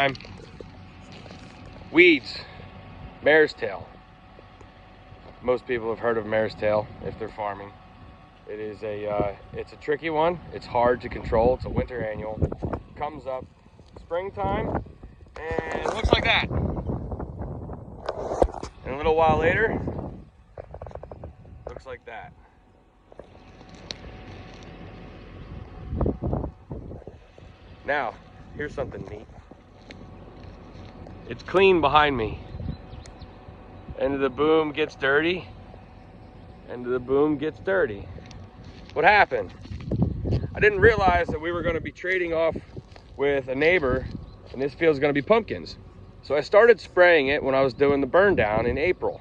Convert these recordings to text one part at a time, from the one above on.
springtime. Weeds, mare's tail. Most people have heard of mare's tail if they're farming. It is it's a tricky one. It's hard to control. It's a winter annual. Comes up springtime and it looks like that. And a little while later, looks like that. Now, here's something neat. It's clean behind me. End of the boom gets dirty. End of the boom gets dirty. What happened? I didn't realize that we were going to be trading off with a neighbor, and this field's going to be pumpkins. So I started spraying it when I was doing the burn down in April.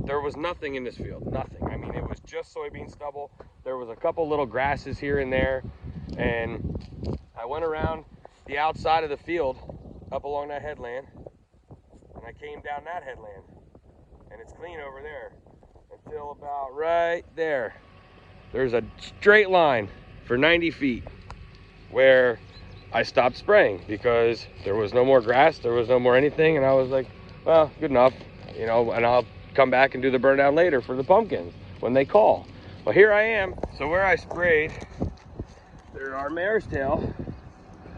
There was nothing in this field, nothing. I mean, it was just soybean stubble. There was a couple little grasses here and there, and I went around the outside of the field up along that headland, and I came down that headland, and it's clean over there until about right there. There's a straight line for 90 feet where I stopped spraying because there was no more grass, there was no more anything, and I was like, well, good enough, you know, and I'll come back and do the burn down later for the pumpkins when they call. Well, here I am. So where I sprayed, there are mare's tail.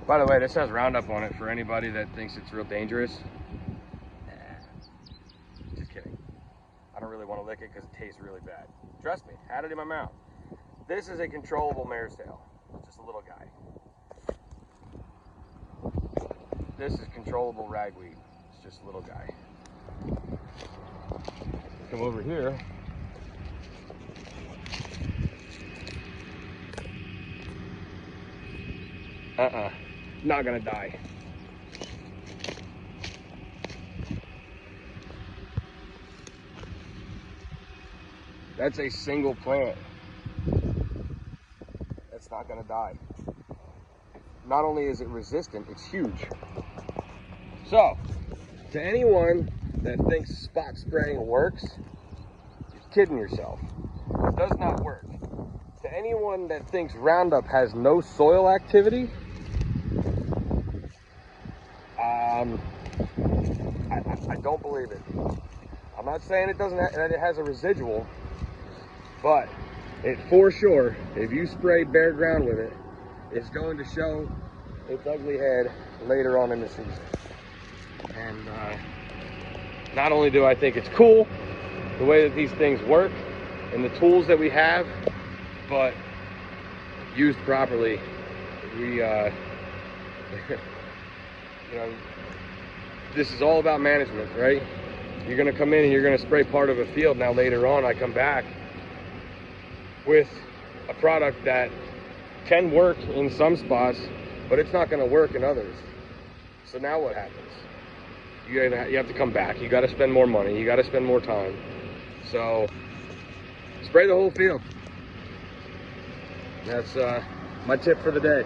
By the way, this has Roundup on it for anybody that thinks it's real dangerous. Just kidding. I don't really want to lick it because it tastes really bad. Trust me, had it in my mouth. This is a controllable mare's tail. It's just a little guy. This is controllable ragweed. It's just a little guy. Come over here. Not gonna die. That's a single plant. That's not gonna die. Not only is it resistant, it's huge. So, to anyone that thinks spot spraying works, you're kidding yourself. It does not work. To anyone that thinks Roundup has no soil activity, I don't believe it. I'm not saying it doesn't that it has a residual, but it for sure, if you spray bare ground with it, it's going to show its ugly head later on in the season. And not only do I think it's cool the way that these things work and the tools that we have, but used properly, we you know, this is all about management, right? You're gonna come in and you're gonna spray part of a field. Now later on I come back with a product that can work in some spots, but it's not gonna work in others. So now what happens? You have to come back. You gotta spend more money. You gotta spend more time. So spray the whole field. That's my tip for the day.